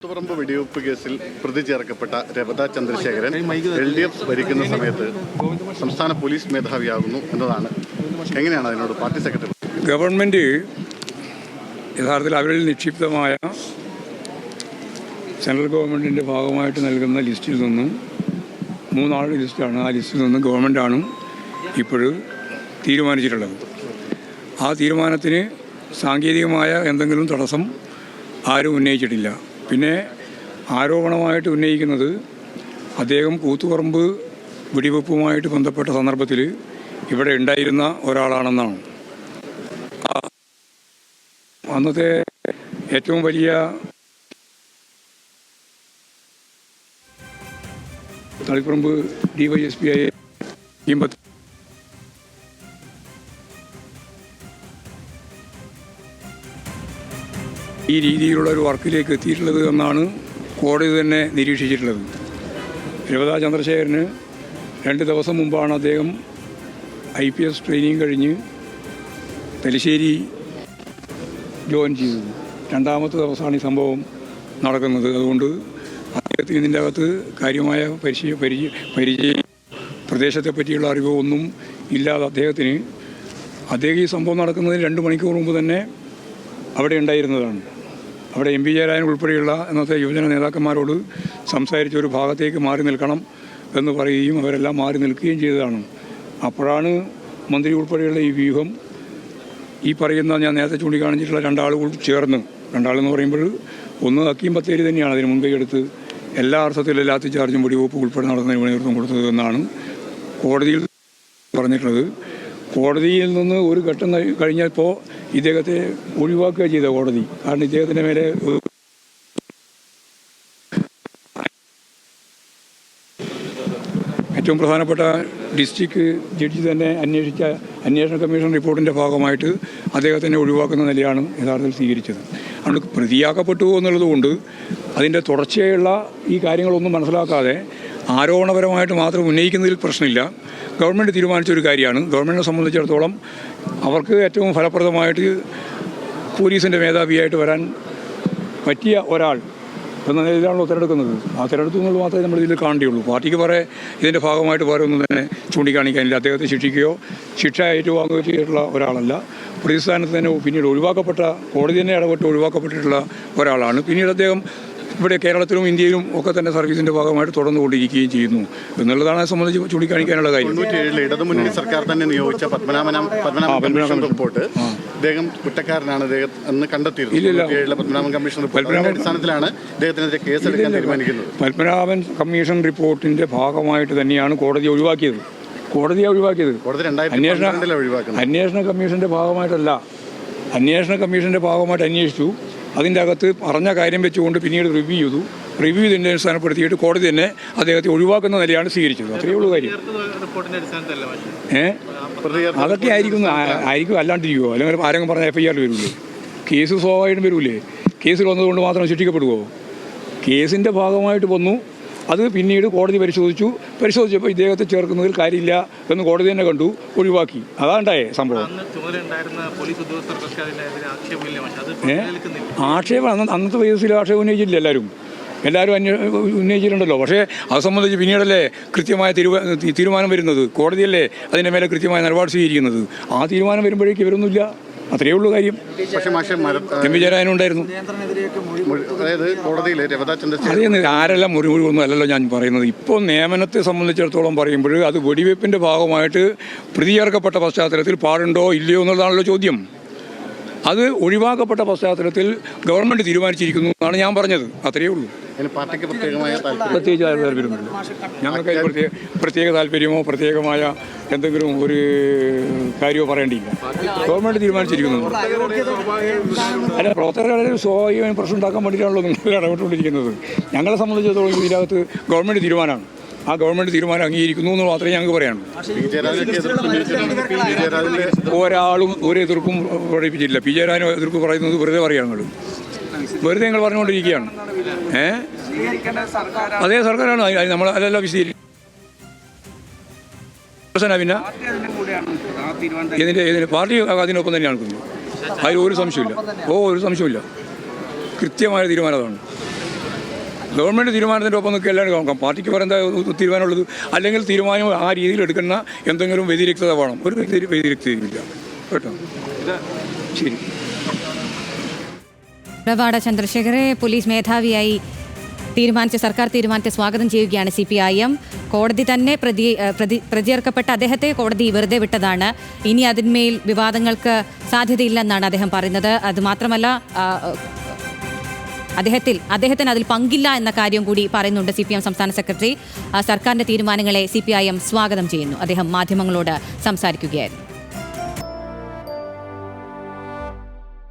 കൂത്തുപറമ്പ് വെടിവെപ്പ് കേസിൽ പ്രതി ചേർക്കപ്പെട്ട രവത ചന്ദ്രശേഖരൻ LDF ഭരിക്കുന്ന സമയത്ത് സംസ്ഥാന പോലീസ് മേധാവിയാകുന്നു എന്നതാണ്. എങ്ങനെയാണ് അതിനോട് പാർട്ടി സെക്രട്ടറി? ഗവൺമെൻറ് യഥാർത്ഥത്തിൽ അവരിൽ നിക്ഷിപ്തമായ സെൻട്രൽ ഗവൺമെൻറ്റിൻ്റെ ഭാഗമായിട്ട് നൽകുന്ന ലിസ്റ്റിൽ നിന്നും 3 ആളുടെ ലിസ്റ്റാണ്. ആ ലിസ്റ്റിൽ നിന്നും ഗവൺമെൻറ്റാണ് ഇപ്പോൾ തീരുമാനിച്ചിട്ടുള്ളത്. ആ തീരുമാനത്തിന് സാങ്കേതികമായ എന്തെങ്കിലും തടസ്സം ആരും ഉന്നയിച്ചിട്ടില്ല. പിന്നെ ആരോപണമായിട്ട് ഉന്നയിക്കുന്നത് അദ്ദേഹം കൂത്തുപറമ്പ് വെടിവെപ്പുമായിട്ട് ബന്ധപ്പെട്ട സന്ദർഭത്തിൽ ഇവിടെ ഉണ്ടായിരുന്ന ഒരാളാണെന്നാണ്. അന്നത്തെ ഏറ്റവും വലിയ തളിപ്പറമ്പ് DYSP ആയ ഈ രീതിയിലുള്ള ഒരു വർക്കിലേക്ക് എത്തിയിട്ടുള്ളത് എന്നാണ് കോടതി തന്നെ നിരീക്ഷിച്ചിട്ടുള്ളത്. രവത ചന്ദ്രശേഖരന് 2 ദിവസം മുമ്പാണ് അദ്ദേഹം IPS ട്രെയിനിങ് കഴിഞ്ഞ് തലശ്ശേരി ജോയിൻ ചെയ്തത്. 2ാമത്തെ ദിവസമാണ് ഈ സംഭവം നടക്കുന്നത്. അതുകൊണ്ട് അദ്ദേഹത്തിന് ഇതിൻ്റെ അകത്ത് കാര്യമായ പരിചയം പ്രദേശത്തെ പറ്റിയുള്ള അറിവോ ഒന്നും ഇല്ലാതെ അദ്ദേഹം ഈ സംഭവം നടക്കുന്നതിന് 2 മണിക്കൂർ മുമ്പ് തന്നെ അവിടെ ഉണ്ടായിരുന്നതാണ്. അവിടെ MP ജയരാജൻ ഉൾപ്പെടെയുള്ള ഇന്നത്തെ യുവജന നേതാക്കന്മാരോട് സംസാരിച്ച് ഒരു ഭാഗത്തേക്ക് മാറി നിൽക്കണം എന്ന് പറയുകയും അവരെല്ലാം മാറി നിൽക്കുകയും ചെയ്തതാണ്. അപ്പോഴാണ് മന്ത്രി ഉൾപ്പെടെയുള്ള ഈ വ്യൂഹം ഈ പറയുന്ന ഞാൻ നേരത്തെ ചൂണ്ടിക്കാണിച്ചിട്ടുള്ള 2 ആളുകൾ ചേർന്ന്, 2 ആളെന്ന് പറയുമ്പോൾ ഒന്ന് ഹക്കീം ബത്തേരി തന്നെയാണ് അതിന് മുൻകൈ എടുത്ത് എല്ലാ അർത്ഥത്തിലും ലാത്തി ചാർജും വെടിവെപ്പ് ഉൾപ്പെടെ നടന്നതിന് നേതൃത്വം കൊടുത്തത് എന്നാണ് കോടതിയിൽ പറഞ്ഞിട്ടുള്ളത്. കോടതിയിൽ നിന്ന് ഒരു ഘട്ടം കഴിഞ്ഞപ്പോൾ ഇദ്ദേഹത്തെ ഒഴിവാക്കുക ചെയ്ത കോടതി. കാരണം ഇദ്ദേഹത്തിൻ്റെ മേലെ ഏറ്റവും പ്രധാനപ്പെട്ട ഡിസ്ട്രിക്ട് ജഡ്ജി തന്നെ അന്വേഷണ കമ്മീഷൻ റിപ്പോർട്ടിൻ്റെ ഭാഗമായിട്ട് അദ്ദേഹത്തിനെ ഒഴിവാക്കുന്ന നിലയാണ് യഥാർത്ഥത്തിൽ സ്വീകരിച്ചത്. അതുകൊണ്ട് പ്രതിയാക്കപ്പെട്ടു എന്നുള്ളതുകൊണ്ട് അതിൻ്റെ തുടർച്ചയായുള്ള ഈ കാര്യങ്ങളൊന്നും മനസ്സിലാക്കാതെ ആരോപണപരമായിട്ട് മാത്രം ഉന്നയിക്കുന്നതിൽ പ്രശ്നമില്ല. ഗവൺമെൻറ് തീരുമാനിച്ചൊരു കാര്യമാണ്. ഗവൺമെൻറ്റിനെ സംബന്ധിച്ചിടത്തോളം അവർക്ക് ഏറ്റവും ഫലപ്രദമായിട്ട് പോലീസിൻ്റെ മേധാവിയായിട്ട് വരാൻ പറ്റിയ ഒരാൾ എന്ന നിലയിലാണല്ലോ തിരഞ്ഞെടുക്കുന്നത്. ആ തിരഞ്ഞെടുക്കുന്നത് മാത്രമേ നമ്മൾ ഇതിൽ കാണേണ്ടിയുള്ളൂ. പാർട്ടിക്ക് ഇതിൻ്റെ ഭാഗമായിട്ട് വേറെ ഒന്നും തന്നെ ചൂണ്ടിക്കാണിക്കാനില്ല. അദ്ദേഹത്തെ ശിക്ഷിക്കുകയോ ശിക്ഷ ഏറ്റുവാങ്ങുകയോ ചെയ്തിട്ടുള്ള ഒരാളല്ല. പ്രതിസ്ഥാനത്ത് തന്നെ പിന്നീട് കോടതി തന്നെ ഇടപെട്ട് ഒഴിവാക്കപ്പെട്ടിട്ടുള്ള ഒരാളാണ്. പിന്നീട് അദ്ദേഹം ഇവിടെ കേരളത്തിലും ഇന്ത്യയിലും ഒക്കെ തന്നെ സർവീസിൻ്റെ ഭാഗമായിട്ട് തുടർന്നുകൊണ്ടിരിക്കുകയും ചെയ്യുന്നു എന്നുള്ളതാണ് സംബന്ധിച്ച് ചൂണ്ടിക്കാണിക്കാനുള്ള കാര്യം. 97 ഇടതുമുന്നണി സർക്കാർ തന്നെ നിയോഗിച്ച പത്മനാഭൻ റിപ്പോർട്ട് അദ്ദേഹം കുറ്റക്കാരനാണ് എന്ന് കണ്ടെത്തിയിരുന്നു. പത്മനാഭൻ കമ്മീഷൻ റിപ്പോർട്ടിന്റെ അടിസ്ഥാനത്തിലാണ് അദ്ദേഹത്തിനെതിരെ കേസെടുക്കാൻ തീരുമാനിക്കുന്നത്. പത്മനാഭൻ കമ്മീഷൻ റിപ്പോർട്ടിന്റെ ഭാഗമായിട്ട് തന്നെയാണ് കോടതിയെ ഒഴിവാക്കിയത്. അന്വേഷണ കമ്മീഷന്റെ ഭാഗമായിട്ടല്ല, അന്വേഷണ കമ്മീഷന്റെ ഭാഗമായിട്ട് അന്വേഷിച്ചു. അതിൻ്റെ അകത്ത് പറഞ്ഞ കാര്യം വെച്ചുകൊണ്ട് പിന്നീട് റിവ്യൂ ചെയ്തതിൻ്റെ അടിസ്ഥാനപ്പെടുത്തിയിട്ട് കോടതി തന്നെ അദ്ദേഹത്തെ ഒഴിവാക്കുന്ന നിലയാണ് സ്വീകരിച്ചത്. അത്രയേ ഉള്ളൂ കാര്യം. അതൊക്കെ ആയിരിക്കും അല്ലാണ്ടിരിക്കുമോ? അല്ലെങ്കിൽ ആരെങ്കിലും പറഞ്ഞ FIR വരില്ലേ? കേസ് സ്വാഭാവികമായിട്ടും വരില്ലേ? കേസിൽ വന്നതുകൊണ്ട് മാത്രം ശിക്ഷിക്കപ്പെടുമോ? കേസിൻ്റെ ഭാഗമായിട്ട് വന്നു. അത് പിന്നീട് കോടതി പരിശോധിച്ചപ്പോൾ ഇദ്ദേഹത്തെ ചേർക്കുന്നതിൽ കാര്യമില്ല എന്ന് കോടതി തന്നെ കണ്ടു, ഒഴിവാക്കി. അതാണ്ടായേ സംഭവം. ആക്ഷേപം അന്നത്തെ കേസിൽ ആക്ഷേപം ഉന്നയിച്ചില്ല. എല്ലാവരും ഉന്നയിച്ചിട്ടുണ്ടല്ലോ. പക്ഷേ അത് സംബന്ധിച്ച് പിന്നീടല്ലേ കൃത്യമായ തീരുമാനം വരുന്നത്. കോടതിയല്ലേ അതിൻ്റെ മേലെ കൃത്യമായ നിലപാട് സ്വീകരിക്കുന്നത്. ആ തീരുമാനം വരുമ്പോഴേക്ക് ഇവരൊന്നുമില്ല. അത്രയേ ഉള്ളൂ കാര്യം. MP ജയരാജനും ഉണ്ടായിരുന്നു. അതേ ആരെല്ലാം മുറിവൊന്നും അല്ലല്ലോ ഞാൻ പറയുന്നത്. ഇപ്പോൾ നിയമനത്തെ സംബന്ധിച്ചിടത്തോളം പറയുമ്പോൾ അത് വെടിവെപ്പിൻ്റെ ഭാഗമായിട്ട് പ്രതി ചേർക്കപ്പെട്ട പശ്ചാത്തലത്തിൽ പാടുണ്ടോ ഇല്ലയോ എന്നുള്ളതാണല്ലോ ചോദ്യം. അത് ഒഴിവാക്കപ്പെട്ട പശ്ചാത്തലത്തിൽ ഗവൺമെൻറ് തീരുമാനിച്ചിരിക്കുന്നു എന്നാണ് ഞാൻ പറഞ്ഞത്. അത്രയേ ഉള്ളൂ. പ്രത്യേകിച്ച് താല്പര്യമൊന്നുമില്ല. ഞങ്ങൾക്ക് പ്രത്യേക താല്പര്യമോ പ്രത്യേകമായ എന്തെങ്കിലും ഒരു കാര്യമോ പറയേണ്ടിയില്ല. ഗവൺമെൻറ് തീരുമാനിച്ചിരിക്കുന്നു. അല്ല, പ്രവർത്തകരുടെ സ്വാഭാവികമായും പ്രശ്നം ഉണ്ടാക്കാൻ വേണ്ടിയിട്ടാണല്ലോ നിങ്ങൾ ഇടപെട്ടുകൊണ്ടിരിക്കുന്നത്. ഞങ്ങളെ സംബന്ധിച്ചിടത്തോളം ഇതിനകത്ത് ഗവൺമെൻറ് തീരുമാനമാണ്. ആ ഗവൺമെൻറ് തീരുമാനം അംഗീകരിക്കുന്നു എന്ന് മാത്രമേ ഞങ്ങൾക്ക് പറയാനുള്ളൂ. ഒരാളും ഒരു എതിർപ്പും പ്രകടിപ്പിച്ചില്ല. P ജയരാജന് എതിർപ്പ് പറയുന്നത് വെറുതെ പറയുകയാണ്. വെറുതെ നിങ്ങൾ പറഞ്ഞുകൊണ്ടിരിക്കുകയാണ്. അതേ സർക്കാരാണ് നമ്മൾ അല്ലല്ലോ വിശദീകരിക്കുന്നത്. പിന്നെ ഇതിൻ്റെ പാർട്ടി അതിനൊപ്പം തന്നെയാണ് നിൽക്കുന്നത്. അതിൽ ഒരു സംശയമില്ല. ഒരു സംശയമില്ല. കൃത്യമായ തീരുമാനം അതാണ്. ഗവൺമെൻറ് തീരുമാനത്തിൻ്റെ ഒപ്പം നിൽക്കുക എല്ലാവരും നോക്കാം. പാർട്ടിക്ക് പറയുന്ന തീരുമാനമുള്ളത് അല്ലെങ്കിൽ തീരുമാനം ആ രീതിയിൽ എടുക്കുന്ന എന്തെങ്കിലും വ്യതിരിക്തത വേണം. ഒരു വ്യതിരിക്തതയില്ല കേട്ടോ. ശരി. പ്രവാട ചന്ദ്രശേഖരെ പോലീസ് മേധാവിയായി സർക്കാർ തീരുമാനത്തെ സ്വാഗതം ചെയ്യുകയാണ് CPIM. കോടതി തന്നെ പ്രതിചേർക്കപ്പെട്ട അദ്ദേഹത്തെ കോടതി വെറുതെ വിട്ടതാണ്. ഇനി അതിന്മേൽ വിവാദങ്ങൾക്ക് സാധ്യതയില്ലെന്നാണ് അദ്ദേഹം പറയുന്നത്. അതുമാത്രമല്ല അദ്ദേഹത്തിന് അതിൽ പങ്കില്ല എന്ന കാര്യം കൂടി പറയുന്നുണ്ട് CPM സംസ്ഥാന സെക്രട്ടറി. സർക്കാരിന്റെ തീരുമാനങ്ങളെ CPIM സ്വാഗതം ചെയ്യുന്നു. അദ്ദേഹം മാധ്യമങ്ങളോട് സംസാരിക്കുകയായിരുന്നു.